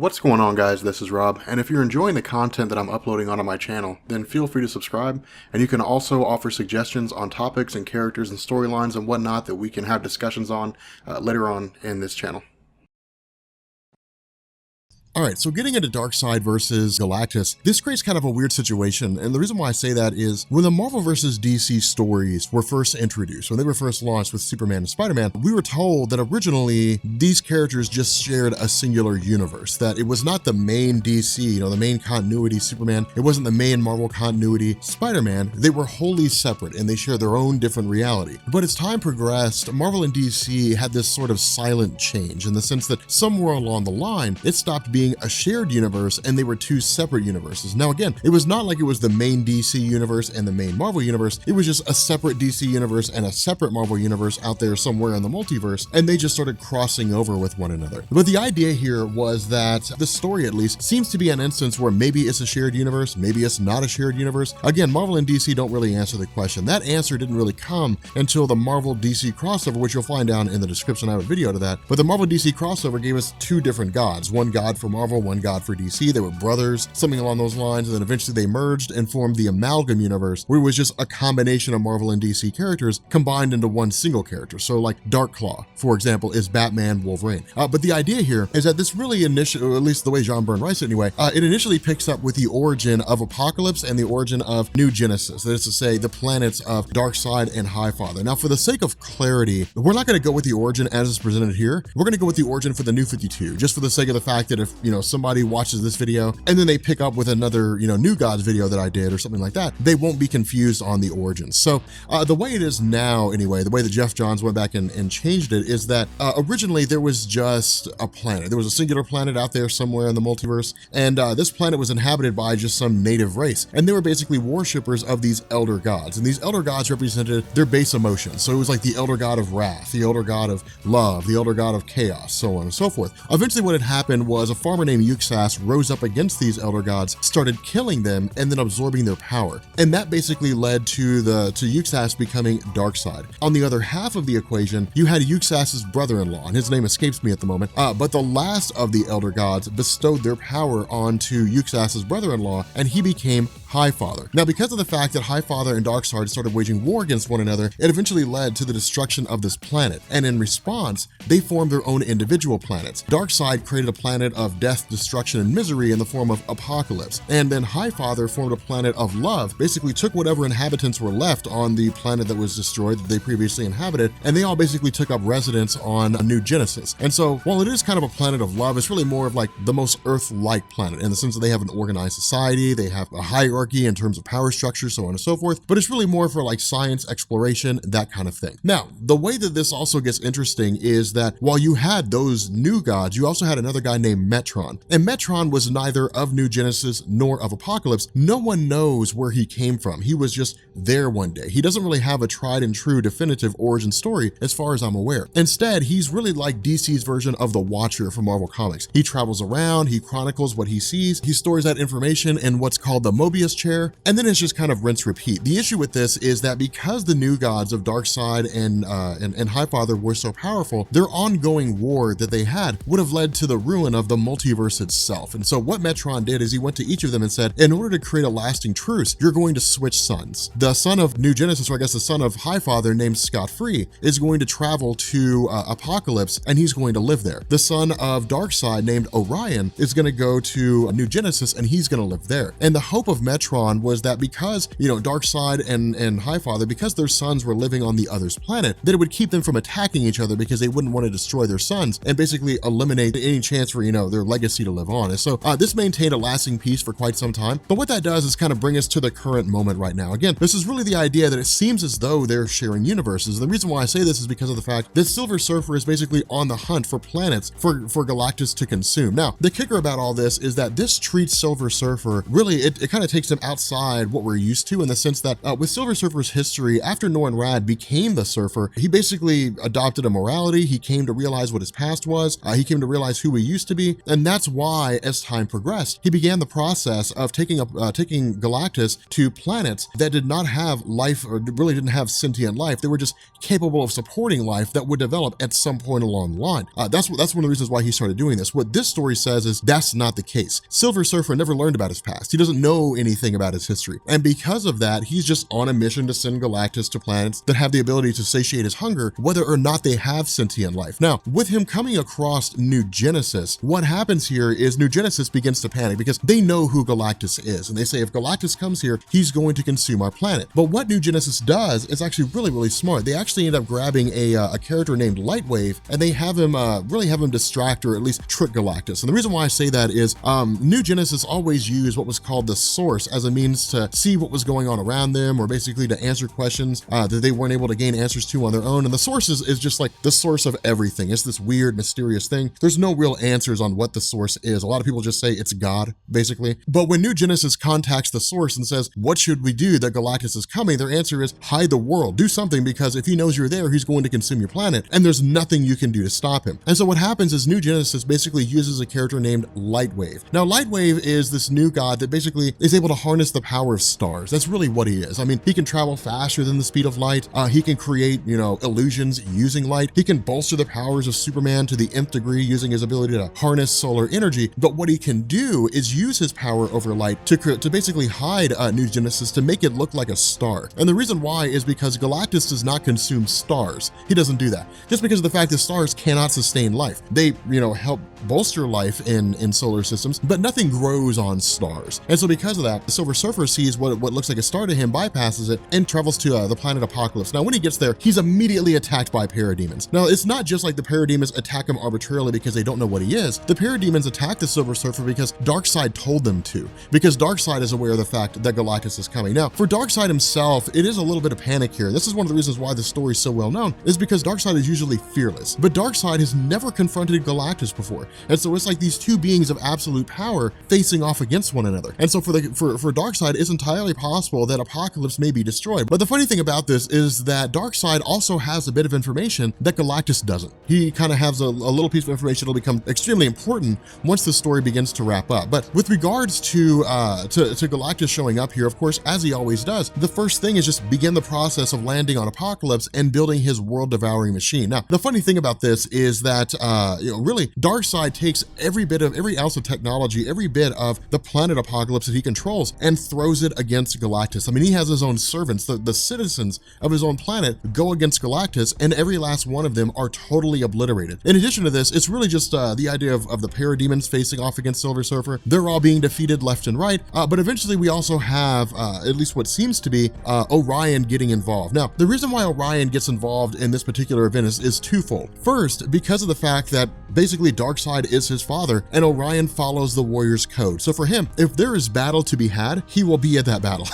What's going on, guys? This is Rob, and if you're enjoying the content that I'm uploading onto my channel, then feel free to subscribe, and you can also offer suggestions on topics and characters and storylines and whatnot that we can have discussions on later on in this channel. Alright, so getting into Darkseid versus Galactus, this creates kind of a weird situation, and the reason why I say that is when the Marvel versus DC stories were first introduced, when they were first launched with Superman and Spider-Man, we were told that originally these characters just shared a singular universe, that it was not the main DC, the main continuity Superman, it wasn't the main Marvel continuity Spider-Man, they were wholly separate and they share their own different reality. But as time progressed, Marvel and DC had this sort of silent change in the sense that somewhere along the line, it stopped being a shared universe and they were two separate universes. Now again, it was not like it was the main DC universe and the main Marvel universe, it was just a separate DC universe and a separate Marvel universe out there somewhere in the multiverse, and they just started crossing over with one another. But the idea here was that the story, at least, seems to be an instance where maybe it's a shared universe, maybe it's not a shared universe. Again, Marvel and DC don't really answer the question. That answer didn't really come until the Marvel DC crossover, which you'll find down in the description. I have a video to that. But the Marvel DC crossover gave us two different gods, one god for Marvel, one god for DC. They were brothers, something along those lines, and then eventually they merged and formed the Amalgam universe, where it was just a combination of Marvel and DC characters combined into one single character. So like Darkclaw, for example, is Batman, Wolverine. But the idea here is that this really initially, or at least the way John Byrne writes it anyway, it initially picks up with the origin of Apokolips and the origin of New Genesis. That is to say, the planets of Darkseid and Highfather. Now, for the sake of clarity, we're not going to go with the origin as it's presented here. We're going to go with the origin for the New 52, just for the sake of the fact that if, somebody watches this video and then they pick up with another, New Gods video that I did or something like that, they won't be confused on the origins. So the way it is now, anyway, the way that Jeff Johns went back and changed it is that originally there was just a planet. There was a singular planet out there somewhere in the multiverse, and this planet was inhabited by just some native race, and they were basically worshippers of these elder gods, and these elder gods represented their base emotions. So it was like the elder god of wrath, the elder god of love, the elder god of chaos, so on and so forth. Eventually what had happened was a farmer named Yuxas rose up against these elder gods, started killing them, and then absorbing their power. And that basically led to Yuxas becoming Darkseid. On the other half of the equation, you had Yuxas's brother-in-law, and his name escapes me at the moment, but the last of the elder gods bestowed their power onto Yuxas's brother-in-law, and he became Highfather. Now, because of the fact that Highfather and Darkseid started waging war against one another, it eventually led to the destruction of this planet. And in response, they formed their own individual planets. Darkseid created a planet of death, destruction, and misery in the form of Apokolips. And then Highfather formed a planet of love, basically took whatever inhabitants were left on the planet that was destroyed that they previously inhabited, and they all basically took up residence on a New Genesis. And so, while it is kind of a planet of love, it's really more of like the most Earth-like planet in the sense that they have an organized society, they have a hierarchy in terms of power structure, so on and so forth, but it's really more for like science, exploration, that kind of thing. Now, the way that this also gets interesting is that while you had those new gods, you also had another guy named Metron, and Metron was neither of New Genesis nor of Apokolips. No one knows where he came from. He was just there one day. He doesn't really have a tried and true definitive origin story as far as I'm aware. Instead, he's really like DC's version of the Watcher from Marvel Comics. He travels around, he chronicles what he sees, he stores that information in what's called the Mobius chair, and then it's just kind of rinse repeat. The issue with this is that because the new gods of Darkseid and Highfather were so powerful, their ongoing war that they had would have led to the ruin of the multiverse itself. And so what Metron did is he went to each of them and said, in order to create a lasting truce, you're going to switch sons. The son of New Genesis, or I guess the son of Highfather named Scott Free, is going to travel to Apokolips, and he's going to live there. The son of Darkseid named Orion is going to go to New Genesis, and he's going to live there. And the hope of Metron was that because, Darkseid and Highfather, because their sons were living on the other's planet, that it would keep them from attacking each other because they wouldn't want to destroy their sons and basically eliminate any chance for, their legacy to live on. And so this maintained a lasting peace for quite some time. But what that does is kind of bring us to the current moment right now. Again, this is really the idea that it seems as though they're sharing universes. And the reason why I say this is because of the fact that Silver Surfer is basically on the hunt for planets for Galactus to consume. Now, the kicker about all this is that this treats Silver Surfer, really, it kind of takes him outside what we're used to in the sense that with Silver Surfer's history, after Norrin Radd became the Surfer, he basically adopted a morality. He came to realize what his past was. He came to realize who he used to be. And And that's why, as time progressed, he began the process of taking Galactus to planets that did not have life, or really didn't have sentient life. They were just capable of supporting life that would develop at some point along the line. That's one of the reasons why he started doing this. What this story says is that's not the case. Silver Surfer never learned about his past. He doesn't know anything about his history. And because of that, he's just on a mission to send Galactus to planets that have the ability to satiate his hunger, whether or not they have sentient life. Now, with him coming across New Genesis, what happens here is New Genesis begins to panic because they know who Galactus is. And they say, if Galactus comes here, he's going to consume our planet. But what New Genesis does is actually really, really smart. They actually end up grabbing a character named Lightwave, and they have him really have him distract or at least trick Galactus. And the reason why I say that is New Genesis always used what was called the Source as a means to see what was going on around them, or basically to answer questions that they weren't able to gain answers to on their own. And the Source is just like the source of everything. It's this weird, mysterious thing. There's no real answers on what the Source is. A lot of people just say it's God, basically. But when New Genesis contacts the Source and says, what should we do that Galactus is coming? Their answer is hide the world. Do something, because if he knows you're there, he's going to consume your planet, and there's nothing you can do to stop him. And so what happens is New Genesis basically uses a character named Lightwave. Now, Lightwave is this new god that basically is able to harness the power of stars. That's really what he is. I mean, he can travel faster than the speed of light. He can create, illusions using light. He can bolster the powers of Superman to the nth degree using his ability to harness solar energy. But what he can do is use his power over light to basically hide New Genesis, to make it look like a star. And the reason why is because Galactus does not consume stars. He doesn't do that. Just because of the fact that stars cannot sustain life. They, help bolster life in solar systems, but nothing grows on stars. And so because of that, the Silver Surfer sees what looks like a star to him, bypasses it, and travels to the planet Apokolips. Now, when he gets there, he's immediately attacked by parademons. Now, it's not just like the parademons attack him arbitrarily because they don't know what he is. The parademons attack the Silver Surfer because Darkseid told them to, because Darkseid is aware of the fact that Galactus is coming. Now, for Darkseid himself, it is a little bit of panic here. This is one of the reasons why the story is so well known, is because Darkseid is usually fearless, but Darkseid has never confronted Galactus before. And so it's like these two beings of absolute power facing off against one another. And so for Darkseid, it's entirely possible that Apokolips may be destroyed. But the funny thing about this is that Darkseid also has a bit of information that Galactus doesn't. He kind of has a little piece of information that'll become extremely important once the story begins to wrap up. But with regards to Galactus showing up here, of course, as he always does, the first thing is just begin the process of landing on Apokolips and building his world-devouring machine. Now, the funny thing about this is that, really, Darkseid takes every ounce of technology, every bit of the planet Apokolips that he controls, and throws it against Galactus. I mean, he has his own servants, the citizens of his own planet go against Galactus, and every last one of them are totally obliterated. In addition to this, it's really just the idea of the parademons facing off against Silver Surfer. They're all being defeated left and right, but eventually we also have at least what seems to be Orion getting involved. Now, the reason why Orion gets involved in this particular event is twofold. First, because of the fact that basically Darkseid is his father, and Orion follows the Warrior's code. So for him, if there is battle to be had, he will be at that battle.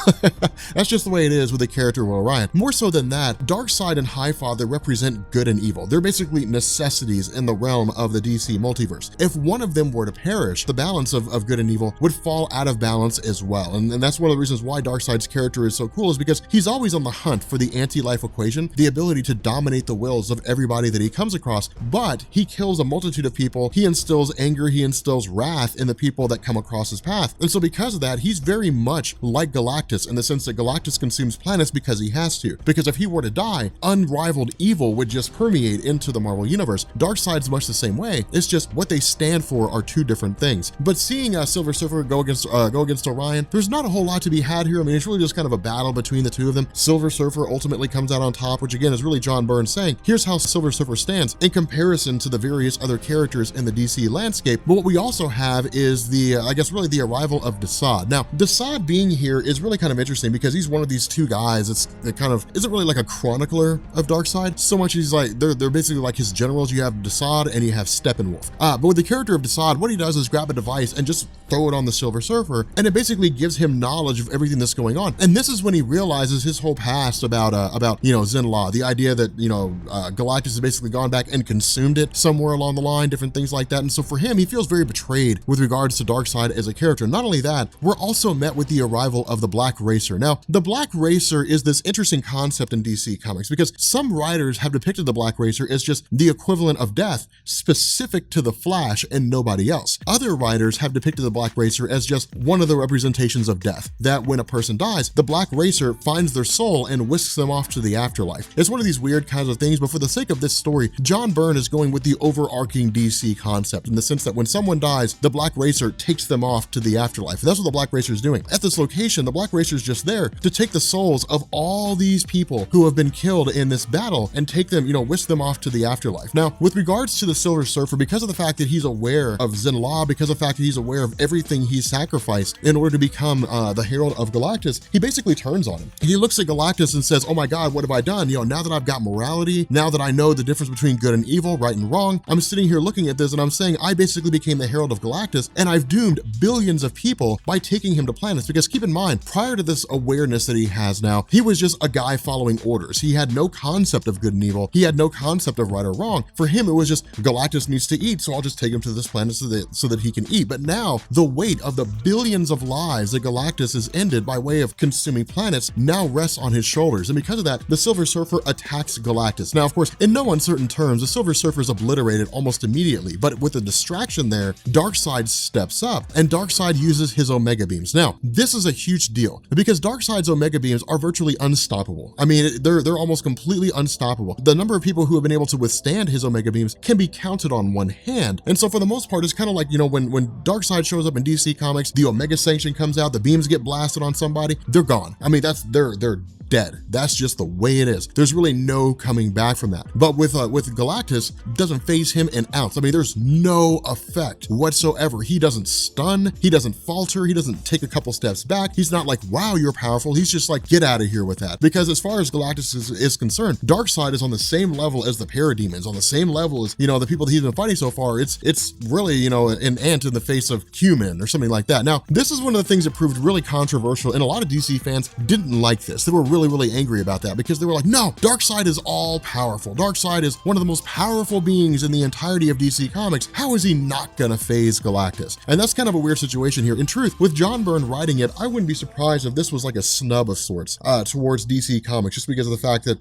That's just the way it is with the character of Orion. More so than that, Darkseid and Highfather represent good and evil. They're basically necessities in the realm of the DC multiverse. If one of them were to perish, the balance of good and evil would fall out of balance as well. And that's one of the reasons why Darkseid's character is so cool, is because he's always on the hunt for the anti-life equation, the ability to dominate the wills of everybody that he comes across, but he kills a multitude of people. He instills anger, he instills wrath in the people that come across his path. And so because of that, he's very much like Galactus, in the sense that Galactus consumes planets because he has to. Because if he were to die, unrivaled evil would just permeate into the Marvel Universe. Darkseid's much the same way. It's just what they stand for are two different things. But seeing Silver Surfer go against Orion, there's not a whole lot to be had here. I mean, it's really just kind of a battle between the two of them. Silver Surfer ultimately comes out on top, which again is really John Byrne saying, here's how Silver Surfer stands in comparison to the various other characters in the DC landscape. But what we also have is the, I guess really the arrival of Desaad. Now, Desaad being here is really kind of interesting because he's one of these two guys that kind of isn't really like a chronicler of Darkseid so much. He's like, they're basically like his generals. You have Desaad and you have Steppenwolf. But with the character of Desaad, what he does is grab a device and just throw it on the Silver Surfer, and it basically gives him knowledge of everything that's going on. And this is when he realizes his whole past about Zenla, the idea that Galactus has basically gone back and consumed it somewhere along the line, different things like that. And so for him, he feels very betrayed with regards to Darkseid as a character. Not only that, we're also met with the arrival of the Black Racer. Now, the Black Racer is this interesting concept in DC Comics because some writers have depicted the Black Racer as just the equivalent of death specific to the Flash and nobody else. Other writers have depicted the Black Racer as just one of the representations of death, that when a person dies, the Black Racer finds their soul and whisks them off to the afterlife. It's one of these weird kinds of things, but for the sake of this story, John Byrne is going with the overarching DC concept in the sense that when someone dies, the Black Racer takes them off to the afterlife. That's what the Black Racer is doing. At this location, the Black Racer is just there to take the souls of all these people who have been killed in this battle and take them, whisk them off to the afterlife. Now, with regards to the Silver Surfer, because of the fact that he's aware of Zenla, because of the fact that he's aware of everything he's sacrificed in order to become the Herald of Galactus, he basically turns on him. He looks at Galactus and says, oh my God, what have I done? Now that I've got morality, now that I know the difference between good and evil, right and wrong, I'm sitting here looking at this and I'm saying I basically became the Herald of Galactus and I've doomed billions of people by taking him to planets. Because keep in mind, prior to this awareness that he has now, he was just a guy following orders. He had no concept of good and evil. He had no concept of right or wrong. For him, it was just Galactus needs to eat, so I'll just take him to this planet so that he can eat. But now the weight of the billions of lives that Galactus has ended by way of consuming planets now rests on his shoulders. And because of that, the Silver Surfer attacks Galactus. Now, of course, in no uncertain terms, the Silver Surfer is obliterated almost immediately, but with a distraction there, Darkseid steps up and Darkseid uses his Omega Beams. Now, this is a huge deal because Darkseid's Omega Beams are virtually unstoppable. I mean, they're almost completely unstoppable. The number of people who have been able to withstand his Omega Beams can be counted on one hand. And so for the most part, it's kind of like, when Darkseid shows up in DC Comics, the Omega Sanction comes out, the beams get blasted on somebody, they're gone. I mean, they're dead. That's just the way it is. There's really no coming back from that. But with Galactus, it doesn't phase him an ounce. I mean, there's no effect whatsoever. He doesn't stun, he doesn't falter, he doesn't take a couple steps back. He's not like, wow, you're powerful. He's just like, get out of here with that. Because as far as Galactus is concerned, Darkseid is on the same level as the Parademons, on the same level as, the people that he's been fighting so far. It's really, an ant in the face of human or something like that. Now, this is one of the things that proved really controversial, and a lot of DC fans didn't like this. They were really angry about that because they were like, no, Darkseid is all powerful. Darkseid is one of the most powerful beings in the entirety of DC Comics. How is he not gonna phase Galactus? And that's kind of a weird situation here. In truth, with John Byrne writing it, I wouldn't be surprised if this was like a snub of sorts towards DC Comics, just because of the fact that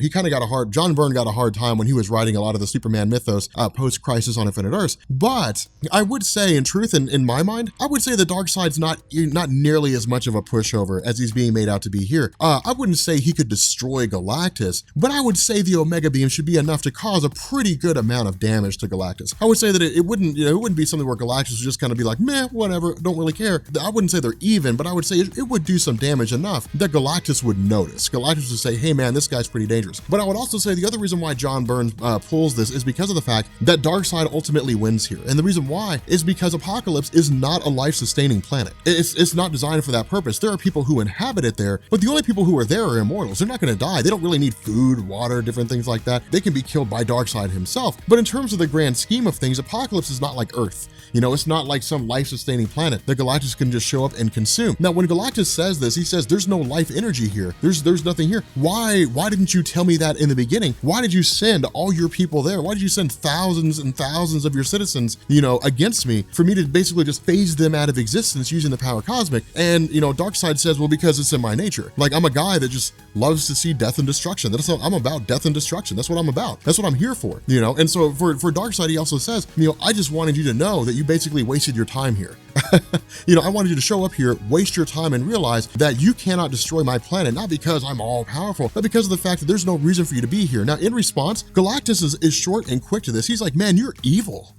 John Byrne got a hard time when he was writing a lot of the Superman mythos post-Crisis on Infinite Earths. But I would say, in truth, in my mind, I would say that Darkseid's not nearly as much of a pushover as he's being made out to be here. I wouldn't say he could destroy Galactus, but I would say the Omega Beam should be enough to cause a pretty good amount of damage to Galactus. I would say that it wouldn't be something where Galactus would just kind of be like, meh, whatever, don't really care. I wouldn't say they're even, but I would say it would do some damage enough that Galactus would notice. Galactus would say, hey man, this guy's pretty dangerous. But I would also say the other reason why John Byrne pulls this is because of the fact that Darkseid ultimately wins here. And the reason why is because Apokolips is not a life-sustaining planet. It's not designed for that purpose. There are people who inhabit it there, but the only people who are there are immortals. They're not going to die. They don't really need food, water, different things like that. They can be killed by Darkseid himself. But in terms of the grand scheme of things, Apokolips is not like Earth. It's not like some life-sustaining planet that Galactus can just show up and consume. Now, when Galactus says this, he says, there's no life energy here. There's nothing here. Why didn't you tell me that in the beginning? Why did you send all your people there? Why did you send thousands and thousands of your citizens, against me for me to basically just phase them out of existence using the power cosmic? And, Darkseid says, well, because it's in my nature. Like, I'm a guy that just loves to see death and destruction. I'm about death and destruction. That's what I'm about. That's what I'm here for, And so for Darkseid, he also says, I just wanted you to know that you basically wasted your time here. I wanted you to show up here, waste your time, and realize that you cannot destroy my planet, not because I'm all powerful, but because of the fact that there's no reason for you to be here. Now, in response, Galactus is short and quick to this. He's like, man, you're evil.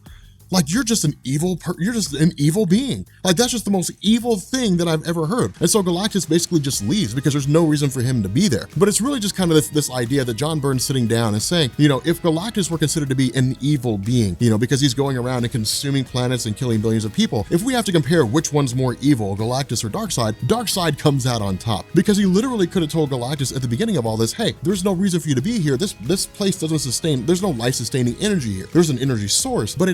Like, you're just an evil being. Like, that's just the most evil thing that I've ever heard. And so Galactus basically just leaves because there's no reason for him to be there. But it's really just kind of this idea that John Byrne's sitting down and saying, if Galactus were considered to be an evil being, because he's going around and consuming planets and killing billions of people, if we have to compare which one's more evil, Galactus or Darkseid, Darkseid comes out on top. Because he literally could have told Galactus at the beginning of all this, hey, there's no reason for you to be here. This place doesn't sustain, there's no life-sustaining energy here. There's an energy source, but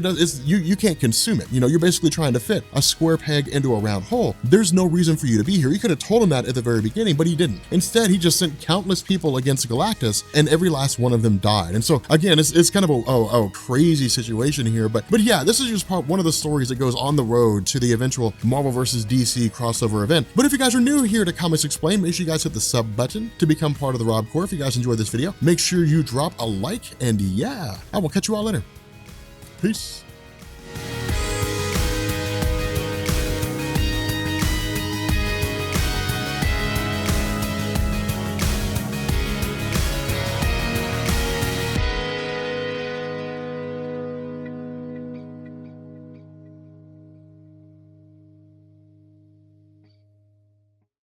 you can't consume it. You're basically trying to fit a square peg into a round hole. There's no reason for you to be here. He could have told him that at the very beginning, but he didn't. Instead, he just sent countless people against Galactus, and every last one of them died. And so again, it's kind of a crazy situation here, but yeah, this is just one of the stories that goes on the road to the eventual Marvel vs. DC crossover event. But if you guys are new here to Comics Explained, make sure you guys hit the sub button to become part of the Rob Corps. If you guys enjoyed this video, make sure you drop a like, and yeah, I will catch you all later. Peace.